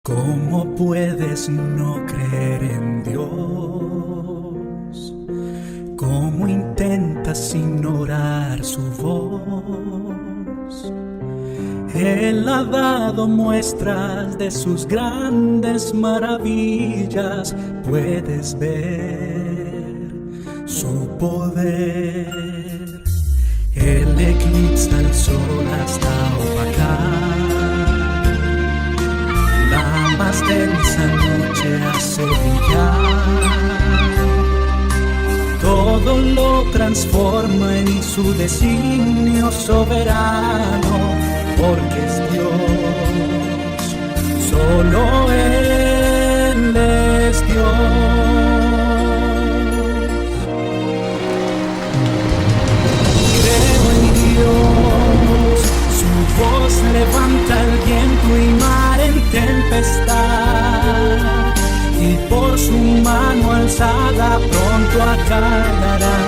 ¿Cómo puedes no creer en Dios? ¿Cómo intentas ignorar su voz? Él ha dado muestras de sus grandes maravillas. Puedes ver su poder. Él eclipsa el sol hasta opacar la más densa noche, hace brillar. Todo lo transforma en su designio soberano, porque es Dios, solo Él es Dios. Creo en Dios, su voz levanta el viento y mar en tempestad, y por su mano alzada pronto acallará.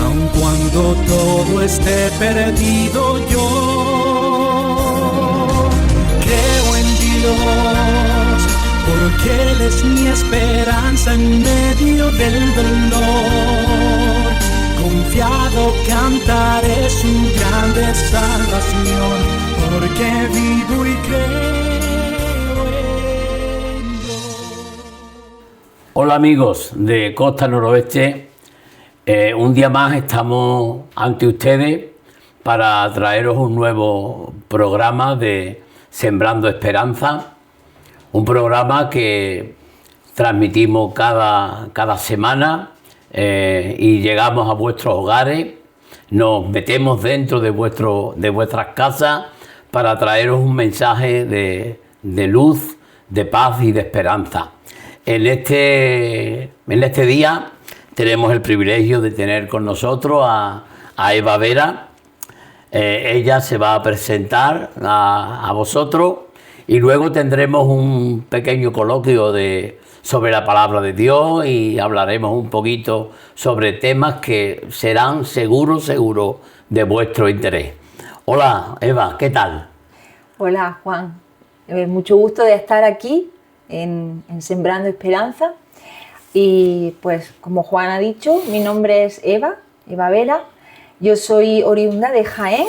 Aun cuando todo esté perdido, yo creo en Dios, porque Él es mi esperanza en medio del dolor. Confiado cantaré su grande salvación, porque vivo y creo en Dios. Hola amigos de Costa Noroeste, un día más estamos ante ustedes para traeros un nuevo programa de Sembrando Esperanza, un programa que transmitimos cada semana y llegamos a vuestros hogares, nos metemos dentro de vuestras casas para traeros un mensaje de luz, de paz y de esperanza. En este día tenemos el privilegio de tener con nosotros a Eva Vera. Ella se va a presentar a vosotros y luego tendremos un pequeño coloquio sobre la palabra de Dios y hablaremos un poquito sobre temas que serán seguro de vuestro interés. Hola Eva, ¿qué tal? Hola Juan, mucho gusto de estar aquí en Sembrando Esperanza. Y pues como Juan ha dicho, mi nombre es Eva Vera. Yo soy oriunda de Jaén,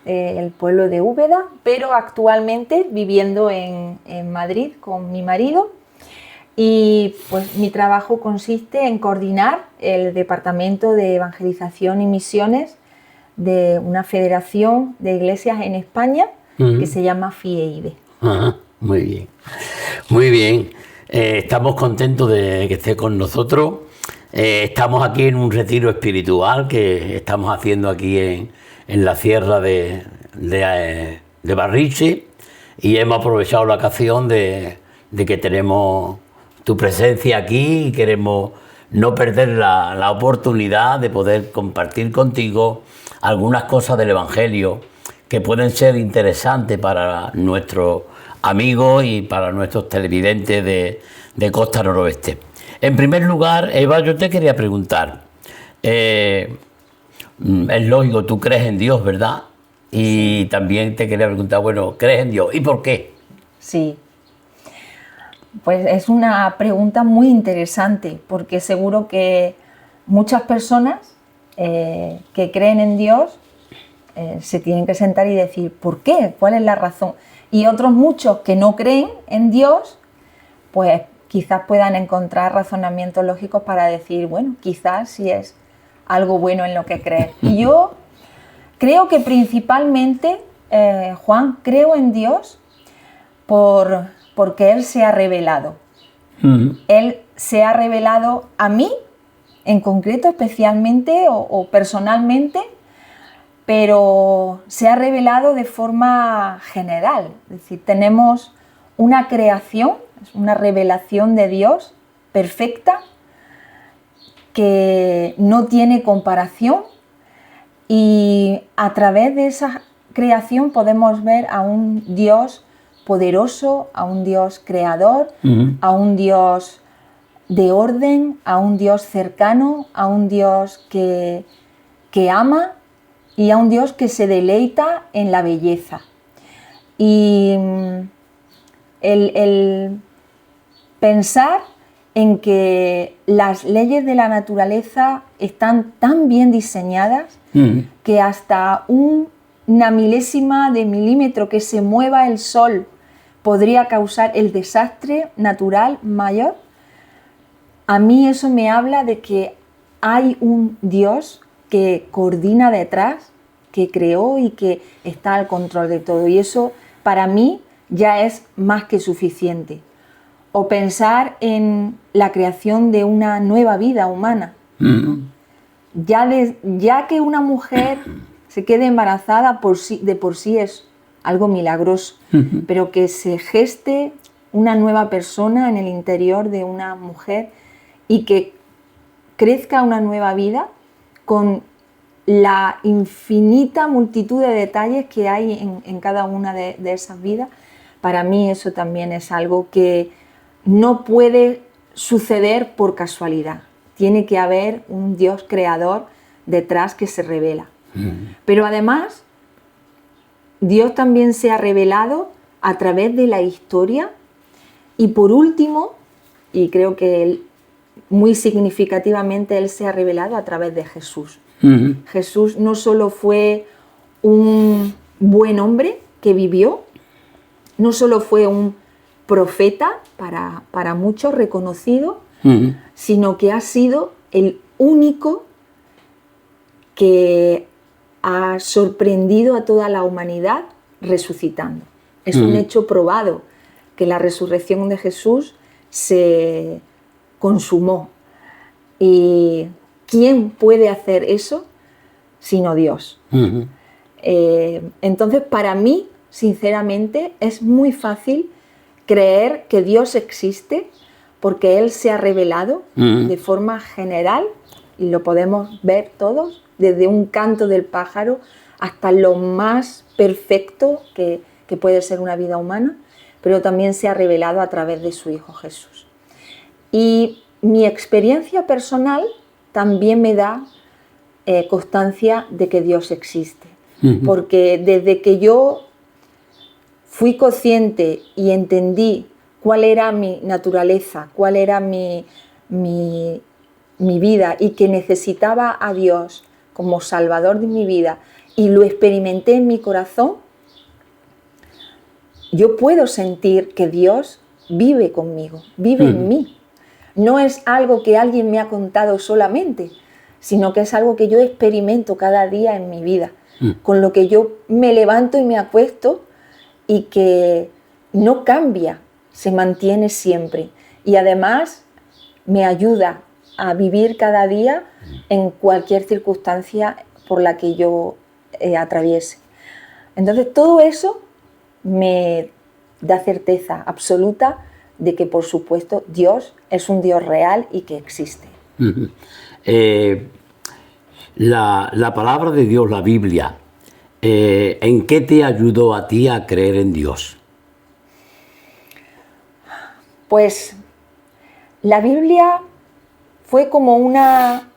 el pueblo de Úbeda, pero actualmente viviendo en Madrid con mi marido. Y pues mi trabajo consiste en coordinar el Departamento de Evangelización y Misiones de una federación de iglesias en España que se llama FIEIDE. Muy bien, muy bien. Estamos contentos de que esté con nosotros. Estamos aquí en un retiro espiritual que estamos haciendo aquí en la sierra de Barriche, y hemos aprovechado la ocasión de que tenemos tu presencia aquí y queremos no perder la oportunidad de poder compartir contigo algunas cosas del Evangelio que pueden ser interesantes para nuestros amigos y para nuestros televidentes de Costa Noroeste. En primer lugar, Eva, yo te quería preguntar, es lógico, tú crees en Dios, ¿verdad? Y también te quería preguntar, bueno, ¿crees en Dios? ¿Y por qué? Sí, pues es una pregunta muy interesante, porque seguro que muchas personas que creen en Dios se tienen que sentar y decir, ¿por qué? ¿Cuál es la razón? Y otros muchos que no creen en Dios, pues quizás puedan encontrar razonamientos lógicos para decir, bueno, quizás sí es algo bueno en lo que creer. Y yo creo que principalmente, Juan, creo en Dios porque Él se ha revelado. Él se ha revelado a mí, en concreto, especialmente o personalmente, pero se ha revelado de forma general. Es decir, tenemos una creación, una revelación de Dios perfecta, que no tiene comparación, y a través de esa creación podemos ver a un Dios poderoso, a un Dios creador, a un Dios de orden, a un Dios cercano, a un Dios que ama y a un Dios que se deleita en la belleza. Y el pensar en que las leyes de la naturaleza están tan bien diseñadas que hasta una milésima de milímetro que se mueva el sol podría causar el desastre natural mayor. A mí eso me habla de que hay un Dios que coordina detrás, que creó y que está al control de todo. Y eso para mí ya es más que suficiente. O pensar en la creación de una nueva vida humana. Ya que una mujer se quede embarazada de por sí es algo milagroso, pero que se geste una nueva persona en el interior de una mujer y que crezca una nueva vida con la infinita multitud de detalles que hay en cada una de esas vidas, para mí eso también es algo que no puede suceder por casualidad. Tiene que haber un Dios creador detrás que se revela. Pero además, Dios también se ha revelado a través de la historia y por último, y creo que muy significativamente Él se ha revelado a través de Jesús. Jesús no solo fue un buen hombre que vivió, no solo fue un profeta para muchos reconocido, sino que ha sido el único que ha sorprendido a toda la humanidad resucitando. Es un hecho probado que la resurrección de Jesús se consumó. ¿Y quién puede hacer eso sino Dios? Entonces, para mí, sinceramente, es muy fácil creer que Dios existe porque Él se ha revelado de forma general y lo podemos ver todos, desde un canto del pájaro hasta lo más perfecto que puede ser una vida humana, pero también se ha revelado a través de su Hijo Jesús. Y mi experiencia personal también me da constancia de que Dios existe, porque desde que yo fui consciente y entendí cuál era mi naturaleza, cuál era mi vida y que necesitaba a Dios como Salvador de mi vida y lo experimenté en mi corazón, yo puedo sentir que Dios vive conmigo, vive en mí. No es algo que alguien me ha contado solamente, sino que es algo que yo experimento cada día en mi vida, con lo que yo me levanto y me acuesto y que no cambia, se mantiene siempre. Y además me ayuda a vivir cada día en cualquier circunstancia por la que yo atraviese. Entonces todo eso me da certeza absoluta de que, por supuesto, Dios es un Dios real y que existe. La palabra de Dios, la Biblia, ¿en qué te ayudó a ti a creer en Dios? Pues la Biblia fue como una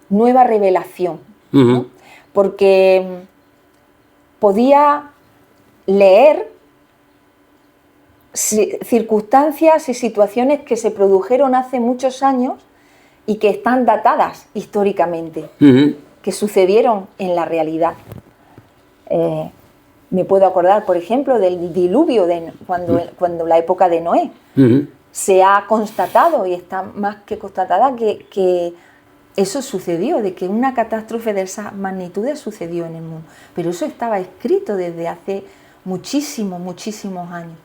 nueva revelación, ¿no? Porque podía leer circunstancias y situaciones que se produjeron hace muchos años y que están datadas históricamente, que sucedieron en la realidad. Me puedo acordar, por ejemplo, del diluvio, cuando la época de Noé. Se ha constatado, y está más que constatada, que eso sucedió, de que una catástrofe de esas magnitudes sucedió en el mundo. Pero eso estaba escrito desde hace muchísimos años.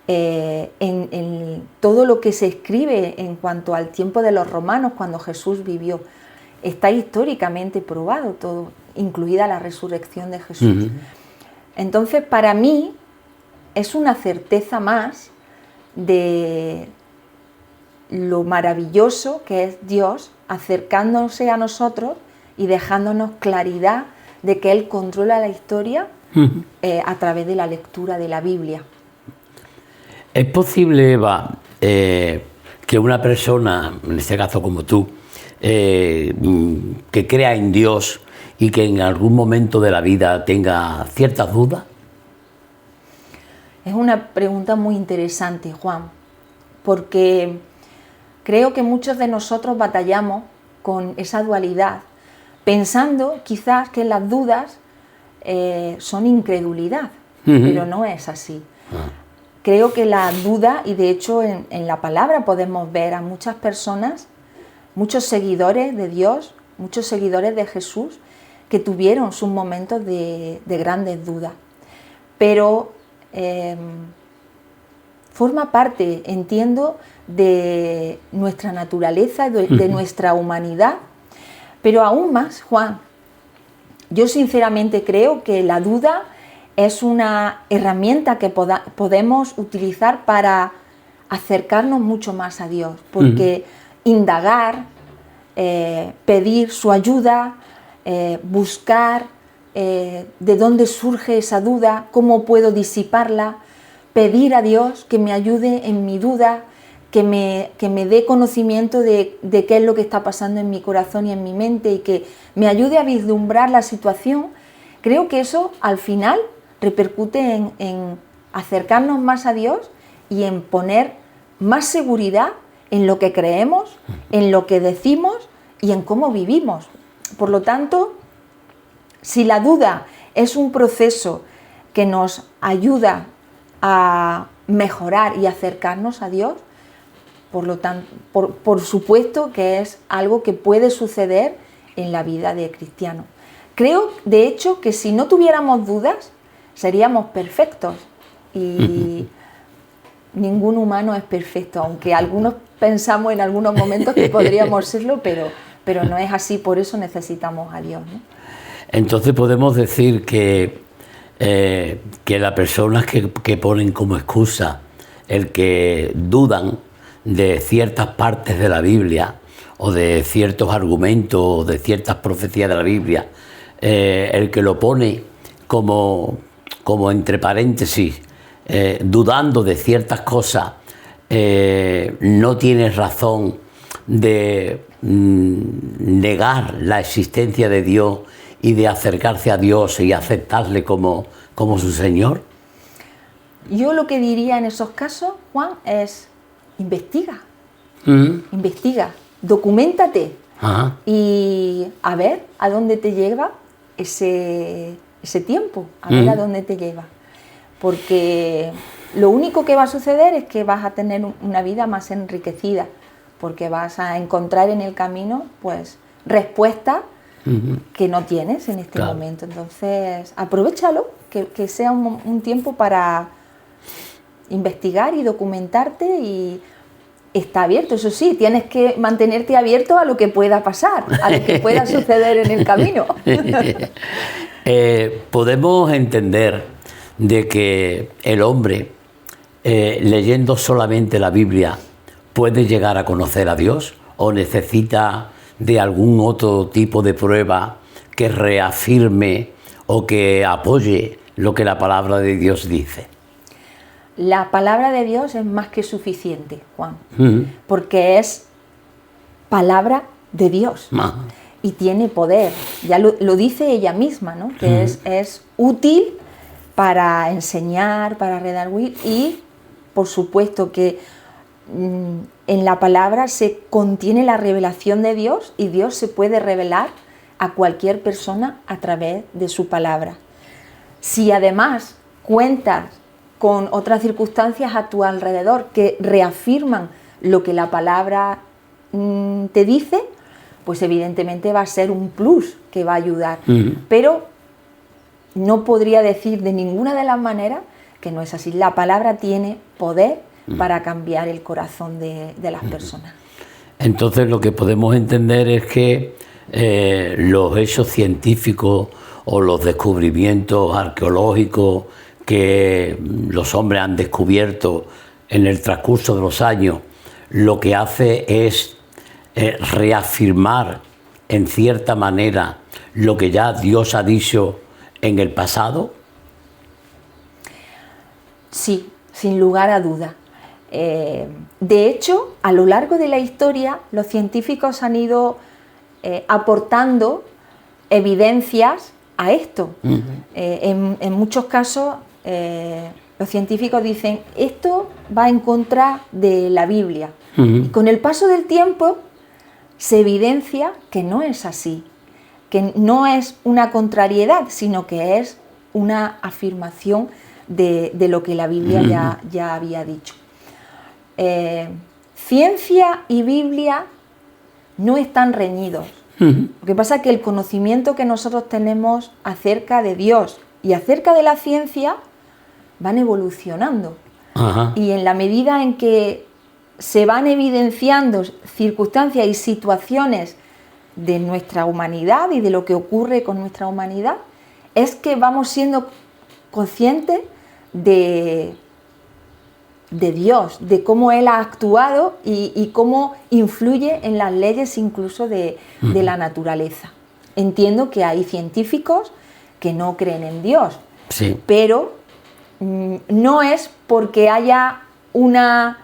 En todo lo que se escribe en cuanto al tiempo de los romanos, cuando Jesús vivió, está históricamente probado todo, incluida la resurrección de Jesús. Entonces, para mí, es una certeza más de lo maravilloso que es Dios acercándose a nosotros y dejándonos claridad de que Él controla la historia a través de la lectura de la Biblia. ¿Es posible, Eva, que una persona, en este caso como tú, que crea en Dios y que en algún momento de la vida tenga ciertas dudas? Es una pregunta muy interesante, Juan, porque creo que muchos de nosotros batallamos con esa dualidad, pensando quizás que las dudas son incredulidad, pero no es así. Creo que la duda, y de hecho en la palabra podemos ver a muchas personas, muchos seguidores de Dios, muchos seguidores de Jesús, que tuvieron sus momentos de grandes dudas. Pero forma parte, entiendo, de nuestra naturaleza, de nuestra humanidad. Pero aún más, Juan, yo sinceramente creo que la duda es una herramienta que podemos utilizar para acercarnos mucho más a Dios, porque indagar, pedir su ayuda, buscar de dónde surge esa duda, cómo puedo disiparla, pedir a Dios que me ayude en mi duda, que me dé conocimiento de qué es lo que está pasando en mi corazón y en mi mente y que me ayude a vislumbrar la situación. Creo que eso al final repercute en acercarnos más a Dios y en poner más seguridad en lo que creemos, en lo que decimos y en cómo vivimos. Por lo tanto, si la duda es un proceso que nos ayuda a mejorar y acercarnos a Dios, por supuesto que es algo que puede suceder en la vida de cristiano. Creo, de hecho, que si no tuviéramos dudas, seríamos perfectos. Y ningún humano es perfecto, aunque algunos pensamos en algunos momentos que podríamos serlo, pero no es así, por eso necesitamos a Dios, ¿no? Entonces podemos decir que las personas que ponen como excusa el que dudan de ciertas partes de la Biblia o de ciertos argumentos o de ciertas profecías de la Biblia, el que lo pone como entre paréntesis, dudando de ciertas cosas, no tiene razón de negar la existencia de Dios y de acercarse a Dios y aceptarle como su Señor. Yo lo que diría en esos casos, Juan, es investiga, investiga, documéntate y a ver a dónde te lleva ese tiempo, a ver a dónde te lleva. Porque lo único que va a suceder es que vas a tener una vida más enriquecida, porque vas a encontrar en el camino pues respuestas que no tienes en este momento. Entonces, aprovéchalo, que sea un tiempo para investigar y documentarte, y está abierto. Eso sí, tienes que mantenerte abierto a lo que pueda pasar, a lo que pueda suceder en el camino. Podemos entender de que el hombre, leyendo solamente la Biblia, puede llegar a conocer a Dios, o necesita de algún otro tipo de prueba que reafirme o que apoye lo que la palabra de Dios dice. La palabra de Dios es más que suficiente, Juan, porque es palabra de Dios y tiene poder. Ya lo dice ella misma, ¿no? Que es útil para enseñar, para redarguir, y por supuesto que en la palabra se contiene la revelación de Dios, y Dios se puede revelar a cualquier persona a través de su palabra. Si además cuentas con otras circunstancias a tu alrededor que reafirman lo que la palabra te dice, pues evidentemente va a ser un plus que va a ayudar. Pero no podría decir de ninguna de las maneras que no es así. La palabra tiene poder para cambiar el corazón de las personas. Entonces lo que podemos entender es que los hechos científicos o los descubrimientos arqueológicos que los hombres han descubierto en el transcurso de los años, lo que hace es reafirmar en cierta manera lo que ya Dios ha dicho en el pasado. Sí, sin lugar a duda. De hecho, a lo largo de la historia, los científicos han ido aportando evidencias a esto. En muchos casos los científicos dicen, esto va en contra de la Biblia. Ujú. Y con el paso del tiempo se evidencia que no es así, que no es una contrariedad, sino que es una afirmación de lo que la Biblia ya había dicho. Ciencia y Biblia no están reñidos. Lo que pasa es que el conocimiento que nosotros tenemos acerca de Dios y acerca de la ciencia van evolucionando. Ajá. Y en la medida en que se van evidenciando circunstancias y situaciones de nuestra humanidad y de lo que ocurre con nuestra humanidad, es que vamos siendo conscientes de Dios, de cómo Él ha actuado y cómo influye en las leyes incluso de la naturaleza. Entiendo que hay científicos que no creen en Dios, Sí. pero no es porque haya una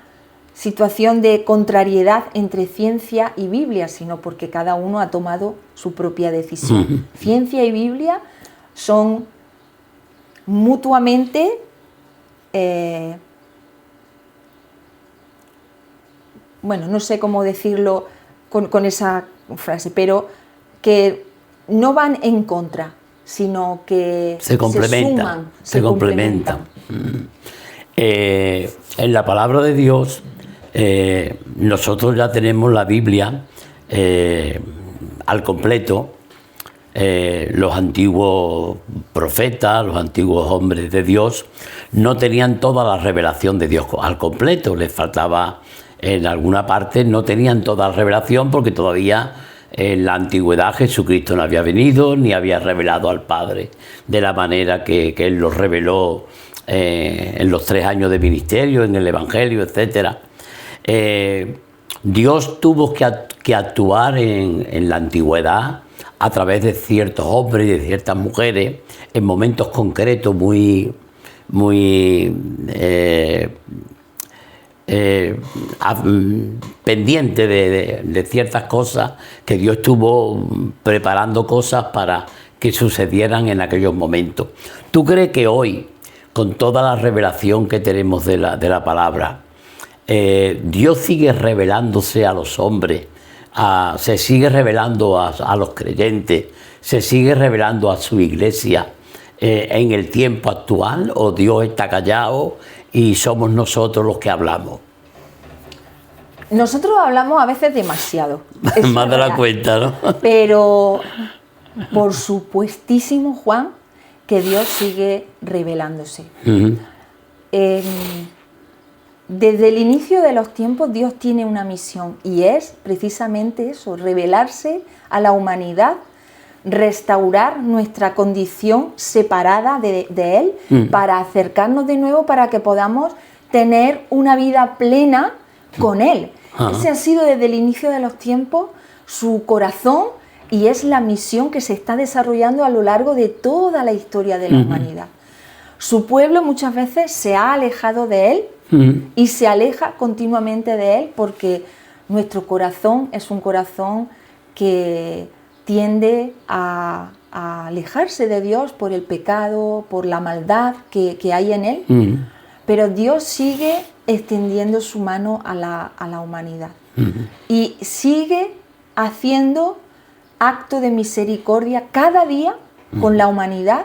situación de contrariedad entre ciencia y Biblia, sino porque cada uno ha tomado su propia decisión. Ciencia y Biblia son mutuamente bueno, no sé cómo decirlo con esa frase, pero que no van en contra, sino que Se complementan. suman, Se complementan. En la palabra de Dios, nosotros ya tenemos la Biblia al completo. Los antiguos profetas, los antiguos hombres de Dios, no tenían toda la revelación de Dios al completo. Les faltaba, en alguna parte, no tenían toda la revelación porque todavía en la antigüedad Jesucristo no había venido ni había revelado al Padre de la manera que Él lo reveló en los 3 años de ministerio, en el Evangelio, etc. Dios tuvo que actuar en la antigüedad a través de ciertos hombres y de ciertas mujeres en momentos concretos muy pendiente de ciertas cosas, que Dios estuvo preparando cosas para que sucedieran en aquellos momentos. ¿Tú crees que hoy, con toda la revelación que tenemos de la palabra, Dios sigue revelándose a los hombres, se sigue revelando a los creyentes, se sigue revelando a su iglesia en el tiempo actual, o Dios está callado y somos nosotros los que hablamos? Nosotros hablamos a veces demasiado. Eso Más es de la verdad. cuenta, ¿no? Pero por supuestísimo, Juan, que Dios sigue revelándose. Ujú. Desde el inicio de los tiempos Dios tiene una misión y es precisamente eso, revelarse a la humanidad, restaurar nuestra condición separada de Él, para acercarnos de nuevo, para que podamos tener una vida plena con Él. Ese ha sido desde el inicio de los tiempos su corazón y es la misión que se está desarrollando a lo largo de toda la historia de la humanidad. Su pueblo muchas veces se ha alejado de Él y se aleja continuamente de Él porque nuestro corazón es un corazón que tiende a alejarse de Dios por el pecado, por la maldad que hay en Él. Pero Dios sigue extendiendo su mano a la humanidad y sigue haciendo acto de misericordia cada día con la humanidad,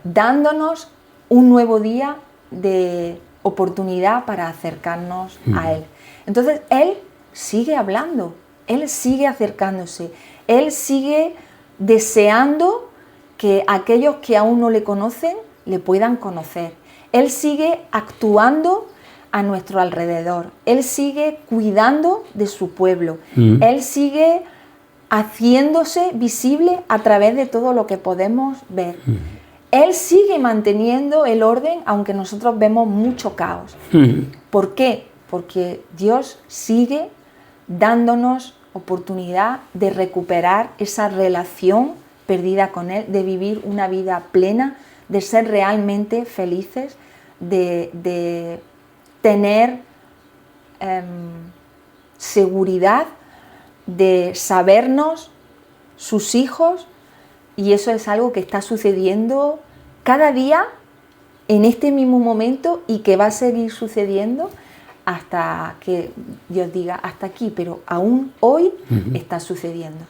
dándonos un nuevo día de oportunidad para acercarnos a Él. Entonces Él sigue hablando, Él sigue acercándose, Él sigue deseando que aquellos que aún no le conocen le puedan conocer. Él sigue actuando a nuestro alrededor, Él sigue cuidando de su pueblo, Él sigue haciéndose visible a través de todo lo que podemos ver. Él sigue manteniendo el orden, aunque nosotros vemos mucho caos. ¿Por qué? Porque Dios sigue dándonos oportunidad de recuperar esa relación perdida con Él, de vivir una vida plena, de ser realmente felices, de tener seguridad, de sabernos sus hijos, y eso es algo que está sucediendo cada día en este mismo momento y que va a seguir sucediendo hasta que Dios diga hasta aquí, pero aún hoy está sucediendo.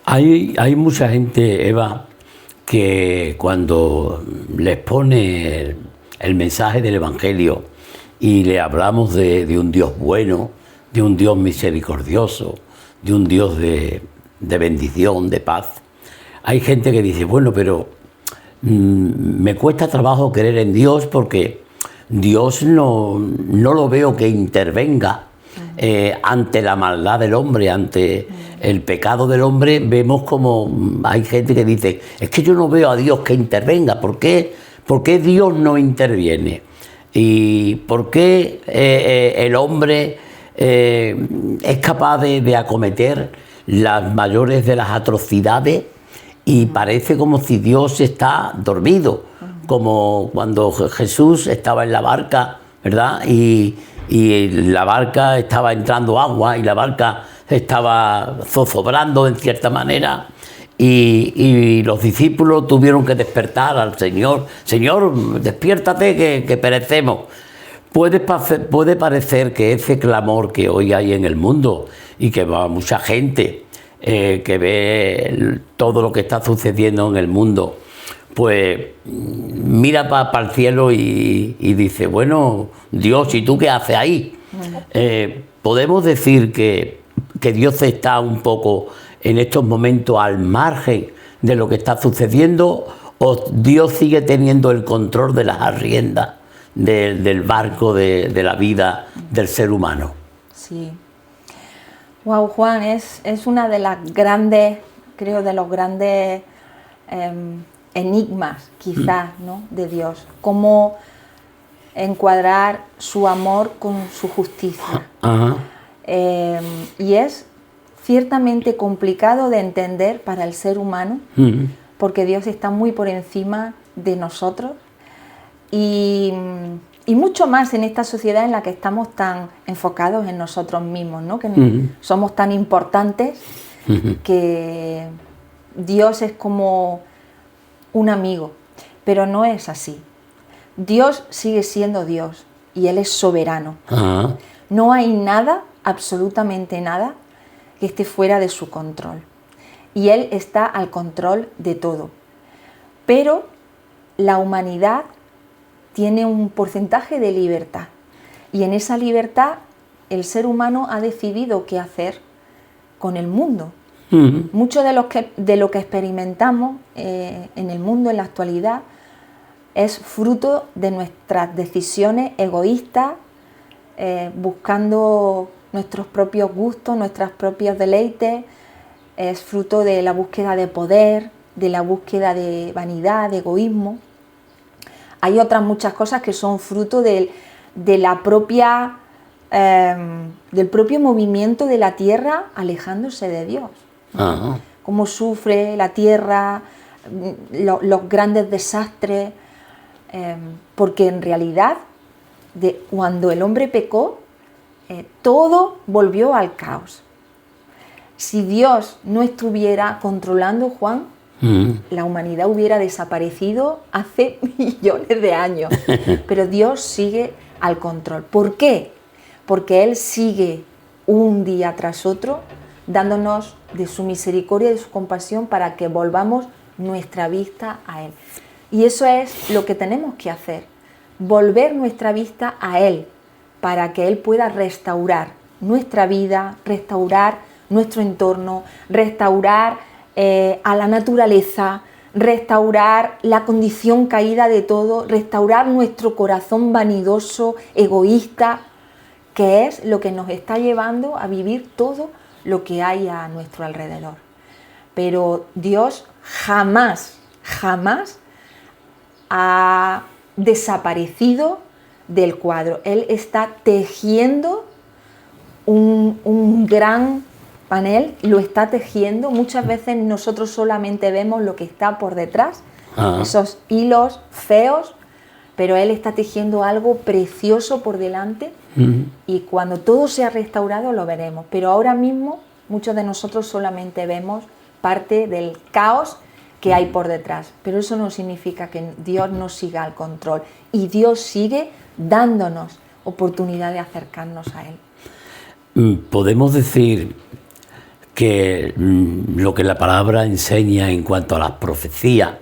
Hay mucha gente, Eva, que cuando les pone el mensaje del Evangelio y le hablamos de un Dios bueno, de un Dios misericordioso, de un Dios de bendición, de paz, hay gente que dice, bueno, pero me cuesta trabajo creer en Dios porque Dios no lo veo que intervenga ante la maldad del hombre, ante el pecado del hombre. Vemos como hay gente que dice, es que yo no veo a Dios que intervenga. ¿Por qué Dios no interviene? ¿Y por qué el hombre es capaz de acometer las mayores de las atrocidades y parece como si Dios está dormido? Como cuando Jesús estaba en la barca, ¿verdad? Y la barca estaba entrando agua y la barca estaba zozobrando en cierta manera y los discípulos tuvieron que despertar al Señor. Señor, despiértate que perecemos. Puede parecer que ese clamor que hoy hay en el mundo y que va mucha gente que ve todo lo que está sucediendo en el mundo, pues mira para el cielo y dice, bueno, Dios, ¿y tú qué haces ahí? Podemos decir que Dios está un poco en estos momentos al margen de lo que está sucediendo, o Dios sigue teniendo el control de las riendas del barco de la vida del ser humano. Sí. Wow, Juan, es una de las grandes, creo, de los grandes enigmas, quizás, ¿no?, de Dios. Cómo encuadrar su amor con su justicia. Ajá. Y es ciertamente complicado de entender para el ser humano, porque Dios está muy por encima de nosotros y mucho más en esta sociedad en la que estamos tan enfocados en nosotros mismos, ¿no? Que somos tan importantes que Dios es como un amigo, pero no es así. Dios sigue siendo Dios y Él es soberano. Ajá. No hay nada, absolutamente nada, que esté fuera de su control. Y Él está al control de todo. Pero la humanidad tiene un porcentaje de libertad. Y en esa libertad el ser humano ha decidido qué hacer con el mundo. Mucho de lo que experimentamos en el mundo en la actualidad es fruto de nuestras decisiones egoístas, buscando nuestros propios gustos, nuestros propios deleites. Es fruto de la búsqueda de poder, de la búsqueda de vanidad, de egoísmo. Hay otras muchas cosas que son fruto del propio movimiento de la tierra alejándose de Dios. Ajá. Cómo sufre la tierra, los grandes desastres, porque en realidad cuando el hombre pecó, todo volvió al caos. Si Dios no estuviera controlando, Juan, la humanidad hubiera desaparecido hace millones de años. Pero Dios sigue al control. ¿Por qué? Porque Él sigue un día tras otro dándonos de su misericordia y de su compasión para que volvamos nuestra vista a Él. Y eso es lo que tenemos que hacer, volver nuestra vista a Él, para que Él pueda restaurar nuestra vida, restaurar nuestro entorno, restaurar a la naturaleza, restaurar la condición caída de todo, restaurar nuestro corazón vanidoso, egoísta, que es lo que nos está llevando a vivir todo lo que hay a nuestro alrededor. Pero Dios jamás ha desaparecido del cuadro. Él está tejiendo un gran panel, lo está tejiendo. Muchas veces nosotros solamente vemos lo que está por detrás, esos hilos feos, pero Él está tejiendo algo precioso por delante y cuando todo sea restaurado lo veremos. Pero ahora mismo muchos de nosotros solamente vemos parte del caos que hay por detrás, pero eso no significa que Dios no siga al control y Dios sigue dándonos oportunidad de acercarnos a Él. Podemos decir que lo que la palabra enseña en cuanto a las profecías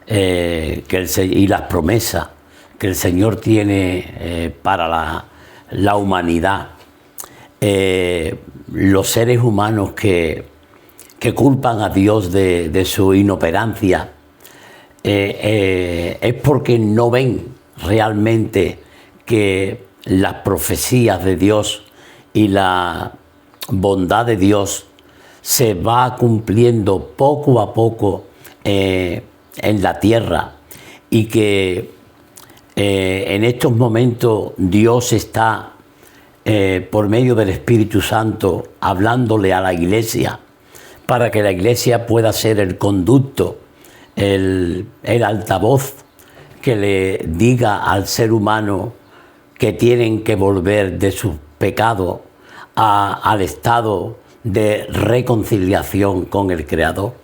y las promesas que el Señor tiene para la humanidad, los seres humanos que culpan a Dios de su inoperancia, es porque no ven realmente que las profecías de Dios y la bondad de Dios se va cumpliendo poco a poco en la tierra, y que en estos momentos Dios está por medio del Espíritu Santo hablándole a la Iglesia para que la Iglesia pueda ser el conducto, el altavoz que le diga al ser humano que tienen que volver de sus pecados al estado de reconciliación con el Creador.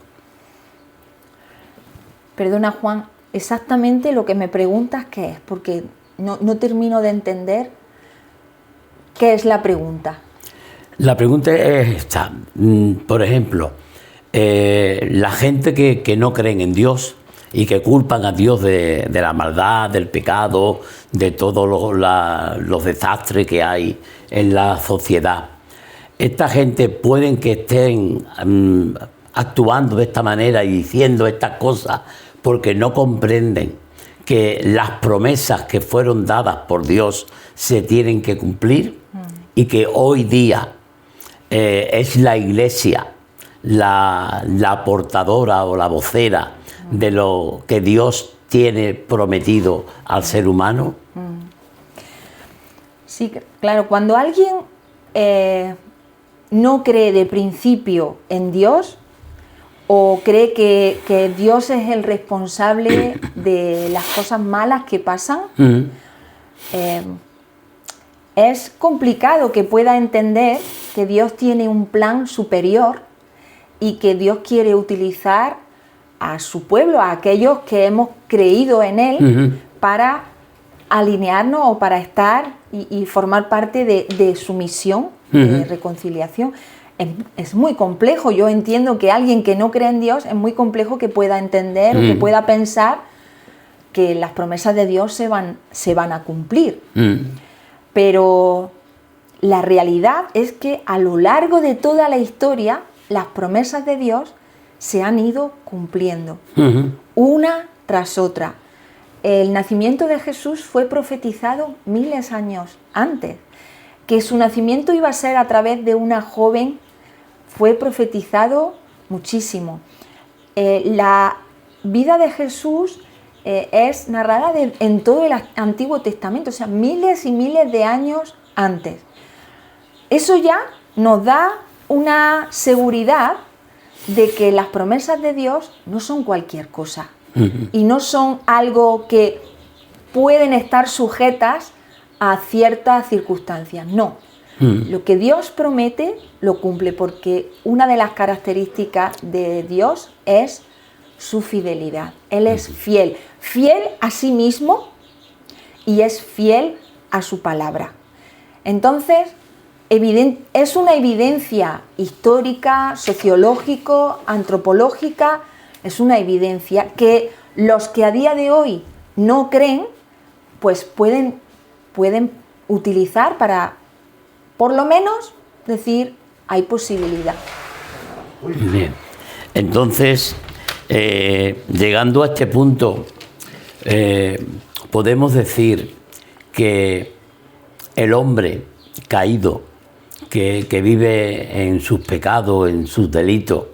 Perdona, Juan, exactamente lo que me preguntas qué es, porque no termino de entender qué es la pregunta. La pregunta es esta. Por ejemplo, la gente que no creen en Dios y que culpan a Dios de la maldad, del pecado, de todos los desastres que hay en la sociedad. Esta gente pueden que estén actuando de esta manera y diciendo estas cosas porque no comprenden que las promesas que fueron dadas por Dios se tienen que cumplir, y que hoy día es la Iglesia la portadora o la vocera de lo que Dios tiene prometido al ser humano. Sí, claro, cuando alguien no cree de principio en Dios, o cree que Dios es el responsable de las cosas malas que pasan, es complicado que pueda entender que Dios tiene un plan superior y que Dios quiere utilizar a su pueblo, a aquellos que hemos creído en Él, para alinearnos o para estar y formar parte de su misión de reconciliación. Es muy complejo. Yo entiendo que alguien que no cree en Dios es muy complejo que pueda entender o que pueda pensar que las promesas de Dios se van a cumplir. Pero la realidad es que a lo largo de toda la historia las promesas de Dios se han ido cumpliendo, una tras otra. El nacimiento de Jesús fue profetizado miles de años antes. Que su nacimiento iba a ser a través de una joven fue profetizado muchísimo. La vida de Jesús es narrada en todo el Antiguo Testamento, o sea, miles y miles de años antes. Eso ya nos da una seguridad de que las promesas de Dios no son cualquier cosa y no son algo que pueden estar sujetas a ciertas circunstancias, no. Lo que Dios promete lo cumple, porque una de las características de Dios es su fidelidad. Él es fiel a sí mismo y es fiel a su palabra. Entonces, es una evidencia histórica, sociológica, antropológica, es una evidencia que los que a día de hoy no creen, pues pueden utilizar para, por lo menos, decir, hay posibilidad. Bien. Entonces, llegando a este punto, podemos decir que el hombre caído, que vive en sus pecados, en sus delitos,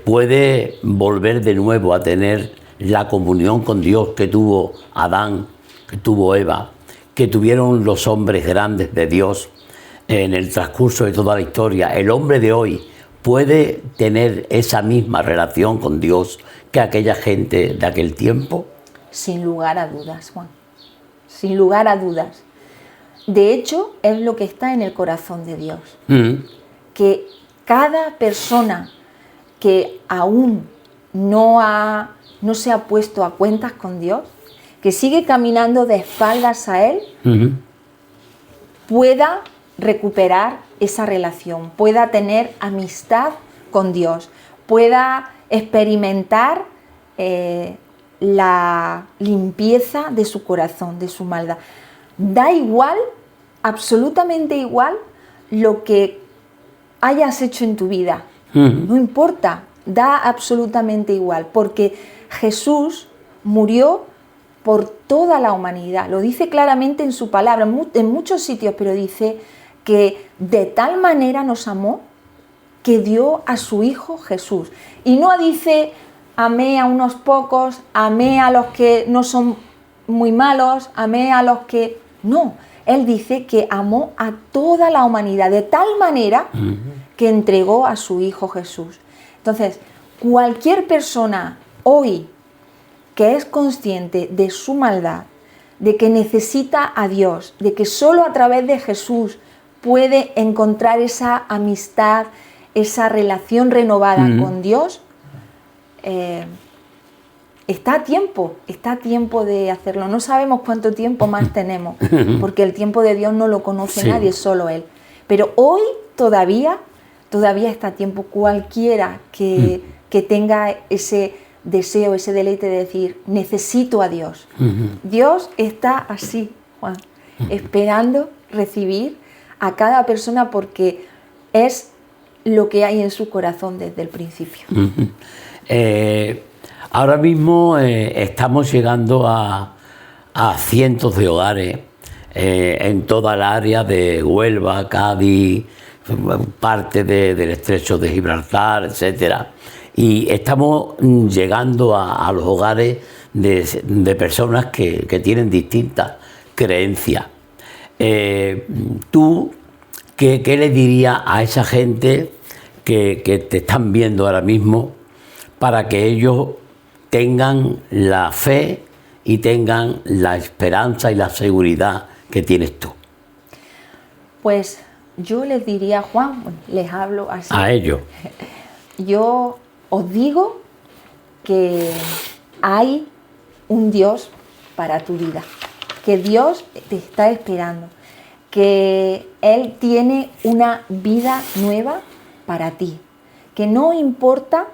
puede volver de nuevo a tener la comunión con Dios que tuvo Adán, que tuvo Eva, que tuvieron los hombres grandes de Dios en el transcurso de toda la historia. El hombre de hoy puede tener esa misma relación con Dios que aquella gente de aquel tiempo. Sin lugar a dudas, Juan. Sin lugar a dudas. De hecho, es lo que está en el corazón de Dios. Que cada persona que aún no se ha puesto a cuentas con Dios, que sigue caminando de espaldas a Él, pueda recuperar esa relación, pueda tener amistad con Dios, pueda experimentar la limpieza de su corazón, de su maldad. Da igual, absolutamente igual, lo que hayas hecho en tu vida. No importa, da absolutamente igual, porque Jesús murió por toda la humanidad. Lo dice claramente en su palabra, en muchos sitios, pero dice que de tal manera nos amó que dio a su Hijo Jesús. Y no dice, amé a unos pocos, amé a los que no son muy malos, amé a los que... No, Él dice que amó a toda la humanidad, de tal manera que entregó a su Hijo Jesús. Entonces, cualquier persona hoy que es consciente de su maldad, de que necesita a Dios, de que solo a través de Jesús puede encontrar esa amistad, esa relación renovada con Dios, está a tiempo de hacerlo. No sabemos cuánto tiempo más tenemos, porque el tiempo de Dios no lo conoce nadie, solo Él. Pero hoy todavía está a tiempo. Cualquiera que tenga ese deseo, ese deleite de decir, necesito a Dios. Dios está así, Juan, esperando recibir a cada persona, porque es lo que hay en su corazón desde el principio. Ahora mismo estamos llegando a cientos de hogares en toda el área de Huelva, Cádiz, parte del Estrecho de Gibraltar, etcétera. Y estamos llegando a los hogares de personas que tienen distintas creencias. ¿Tú qué le dirías a esa gente que te están viendo ahora mismo para que ellos tengan la fe y tengan la esperanza y la seguridad que tienes tú? Pues yo les diría, Juan, les hablo así. A ellos. Yo os digo que hay un Dios para tu vida, que Dios te está esperando, que Él tiene una vida nueva para ti, que no importa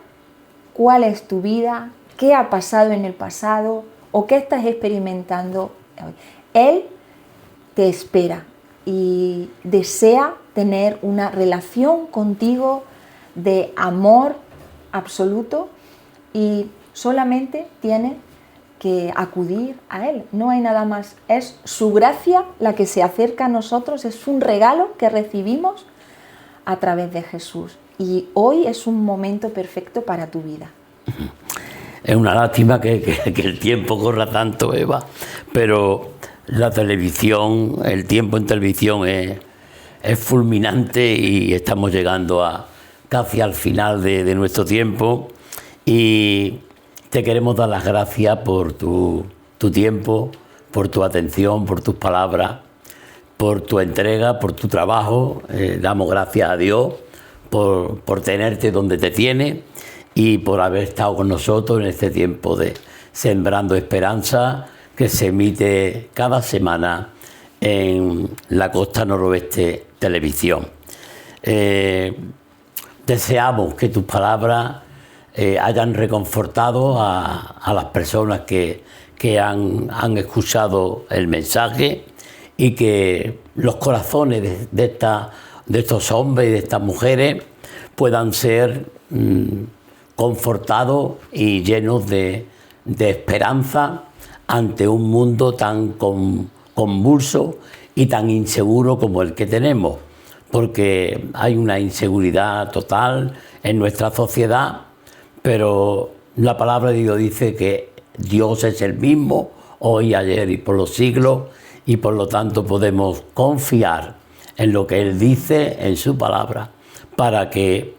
cuál es tu vida, qué ha pasado en el pasado o qué estás experimentando hoy. Él te espera y desea tener una relación contigo de amor absoluto, y solamente tienes que acudir a Él. No hay nada más. Es su gracia la que se acerca a nosotros, es un regalo que recibimos a través de Jesús. Y hoy es un momento perfecto para tu vida. Es una lástima que el tiempo corra tanto, Eva, pero la televisión, el tiempo en televisión es fulminante y estamos llegando casi al final de nuestro tiempo, y te queremos dar las gracias por tu tiempo, por tu atención, por tus palabras, por tu entrega, por tu trabajo. Damos gracias a Dios por tenerte donde te tiene y por haber estado con nosotros en este tiempo de Sembrando Esperanza, que se emite cada semana en la Costa Noroeste Televisión. Deseamos que tus palabras hayan reconfortado a las personas que han escuchado el mensaje, y que los corazones de estos hombres y de estas mujeres puedan ser confortados y llenos de esperanza ante un mundo tan convulso y tan inseguro como el que tenemos, porque hay una inseguridad total en nuestra sociedad, pero la palabra de Dios dice que Dios es el mismo hoy, ayer y por los siglos, y por lo tanto podemos confiar en lo que Él dice en su palabra, para que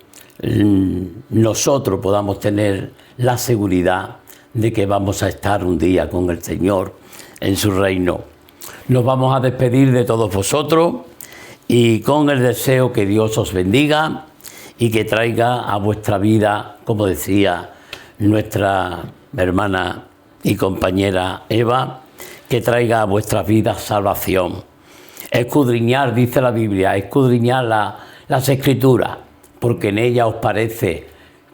nosotros podamos tener la seguridad de que vamos a estar un día con el Señor en su reino. Nos vamos a despedir de todos vosotros, y con el deseo que Dios os bendiga y que traiga a vuestra vida, como decía nuestra hermana y compañera Eva, que traiga a vuestras vidas salvación. Escudriñar, dice la Biblia, escudriñar las Escrituras, porque en ellas os parece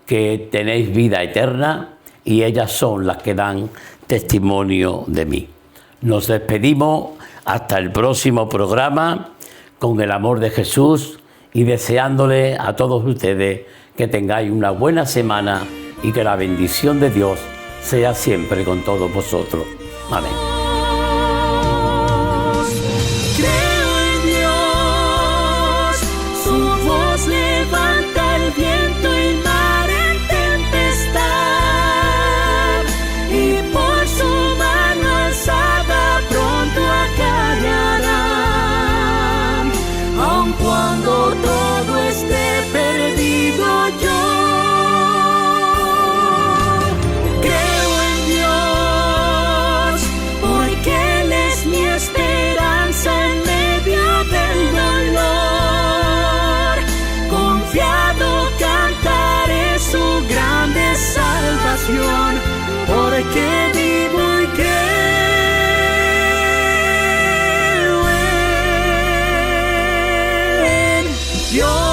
que tenéis vida eterna y ellas son las que dan testimonio de mí. Nos despedimos hasta el próximo programa con el amor de Jesús y deseándole a todos ustedes que tengáis una buena semana y que la bendición de Dios sea siempre con todos vosotros. Amén. Creo en Dios, su voz levanta el viento y mar en tempestad, y por su mano alzada pronto acallarán. Aun cuando todo esté perdido, yo creo en Dios, porque Él es mi esperanza en medio del dolor. Confiado cantaré su grande salvación, porque vivo y creo en Dios.